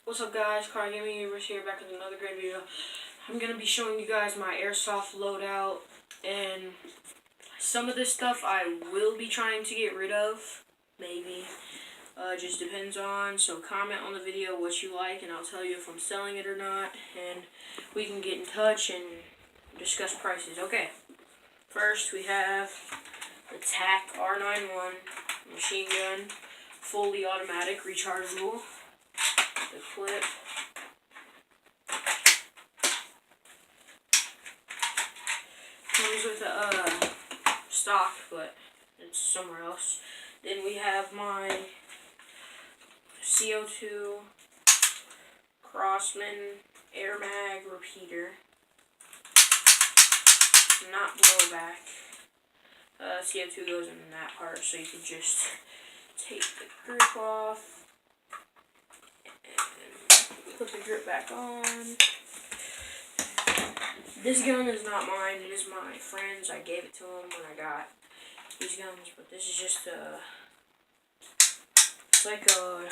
What's up guys, Car Gaming Universe here, back with another great video. I'm going to be showing you guys my airsoft loadout, and some of this stuff I will be trying to get rid of, maybe. Just depends on, so comment on the video what you like and I'll tell you if I'm selling it or not, and we can get in touch and discuss prices. Okay, first we have the TAC R91 machine gun, fully automatic, rechargeable. The clip. Comes with a stock, but it's somewhere else. Then we have my CO2 Crossman Air Mag repeater. Not blowback. CO2 goes in that part, so you can just take the grip off. Put the grip back on. This gun is not mine, it is my friend's. I gave it to him when I got these guns, but this is just it's like a,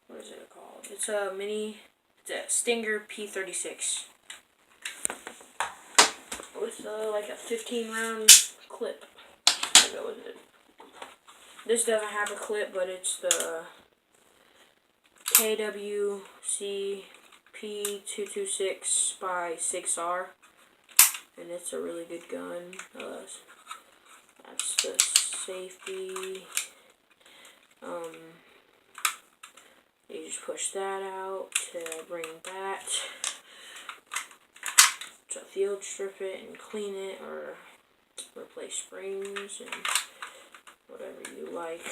what is it called? It's a Stinger P36 with like a 15 round clip to go with it. This doesn't have a clip, but it's the KWC P226 by 6R, and it's a really good gun. That's the safety. You just push that out to bring that, to field strip it and clean it, or replace springs and whatever you like,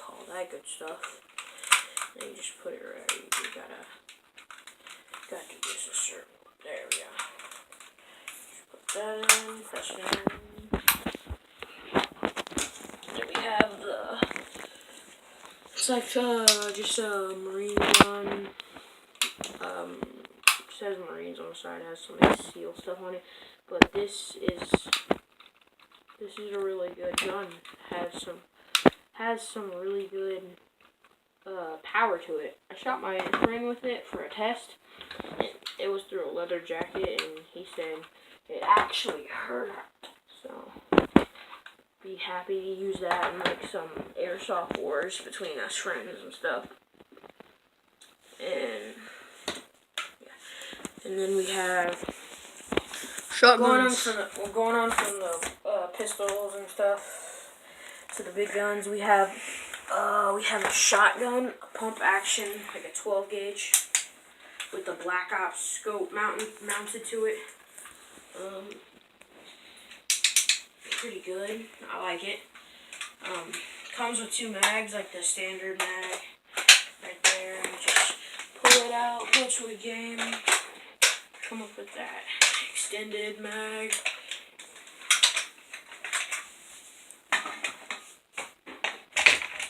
all that good stuff. And you just put it right. You gotta do this a certain way. There we go. Just put that in, press it in. Then we have it's like just a marine gun. It says Marines on the side. It has some SEAL stuff on it. But this is a really good gun. Has some really good power to it. I shot my friend with it for a test. It was through a leather jacket, and he said it actually hurt. So be happy to use that in like some airsoft wars between us friends and stuff. And yeah, and then we have shotguns. Going on from the pistols and stuff to the big guns. We have a shotgun, a pump action, like a 12 gauge, with the Black Ops scope mounted to it. Pretty good. I like it. Comes with 2 mags, like the standard mag right there. And just pull it out, go to a game, come up with that extended mag.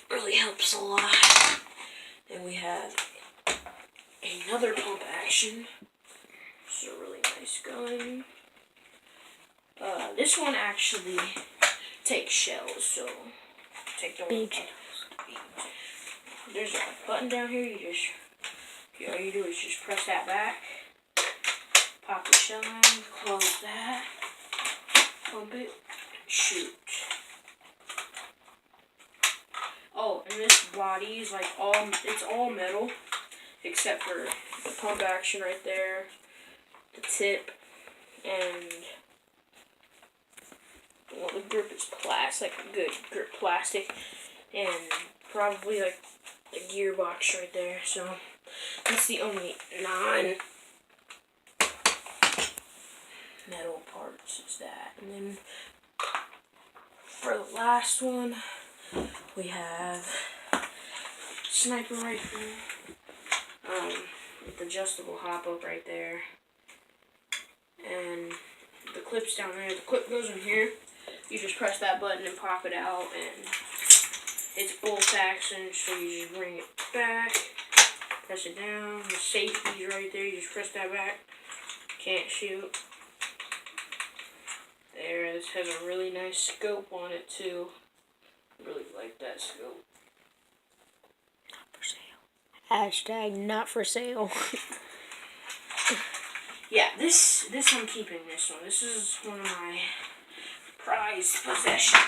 Really helps a lot. Then we have another pump action. This is a really nice gun. This one actually takes shells, so take the big shells. There's a button down here. All you do is just press that back, pop the shell in, close that, pump it, shoot. Oh, and this body is like it's all metal, except for the pump action right there, the tip, and well, the grip is plastic, like good grip plastic, and probably like the gearbox right there. So that's the only non-metal parts is that. And then for the last one, we have sniper rifle, with adjustable hop up right there, and the clip's down there. The clip goes in here. You just press that button and pop it out, and it's bolt action, so you just bring it back, press it down. The safety's right there. You just press that back. Can't shoot. There. This has a really nice scope on it too. Really like that scope. Not for sale. Hashtag not for sale. Yeah, this I'm keeping this one. This is one of my prized possessions.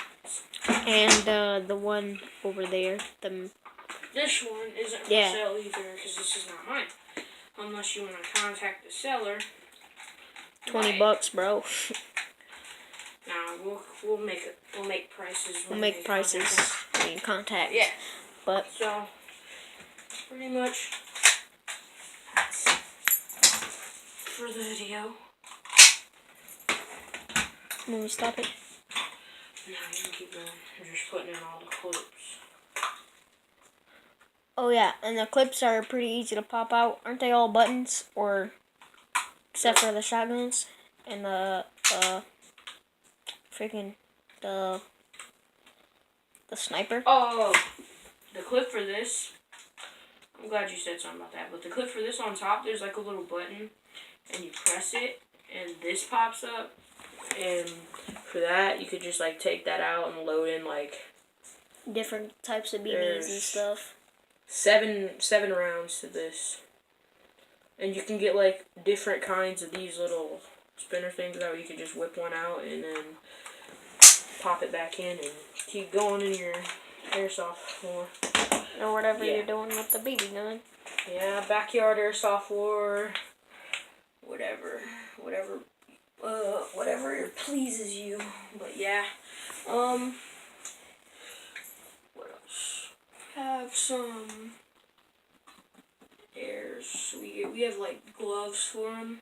And the one over there, This one isn't for sale either because this is not mine. Unless you want to contact the seller. $20, bro. Nah, we'll make prices. We'll make prices in contact. Yeah. But so pretty much that's for the video. Can we stop it? No, you can keep going. I'm just putting in all the clips. Oh yeah, and the clips are pretty easy to pop out. Aren't they all buttons? Or except for the shotguns and the freaking the sniper. Oh, the clip for this. I'm glad you said something about that. But the clip for this on top, there's like a little button, and you press it, and this pops up. And for that, you could just like take that out and load in like different types of BBs and stuff. Seven rounds to this, and you can get like different kinds of these little spinner things out. You can just whip one out and then pop it back in and keep going in your airsoft war. Or whatever you're doing with the BB gun. Yeah, backyard airsoft war. Whatever pleases you. But yeah. What else? Have some airs. We have like gloves for them.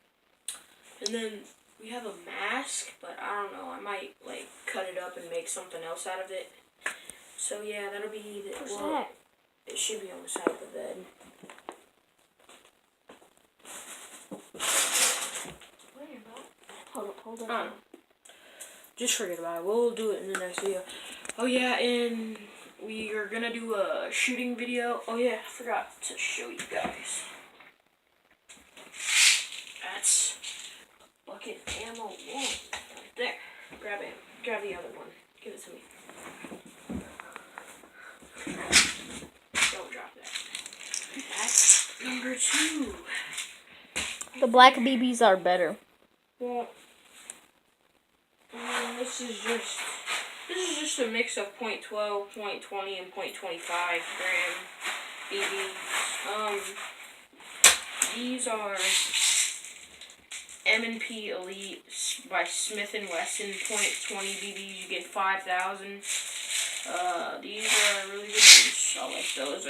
And then we have a mask, but I don't know. I might like cut it up and make something else out of it. So yeah, that'll be the. What's that? It should be on the side of the bed. Hold on. Just forget about it. We'll do it in the next video. Oh yeah, and we are gonna do a shooting video. Oh yeah, I forgot to show you guys. That's bucket ammo 1 right there. Grab it. Grab the other one. Give it to me. Don't drop that. That's number 2. The black BBs are better. Well, this is just a mix of .12, .20, and .25 gram BBs. These are M&P Elite by Smith & Wesson .20 BBs. You get 5,000. These are really good ones. I like those.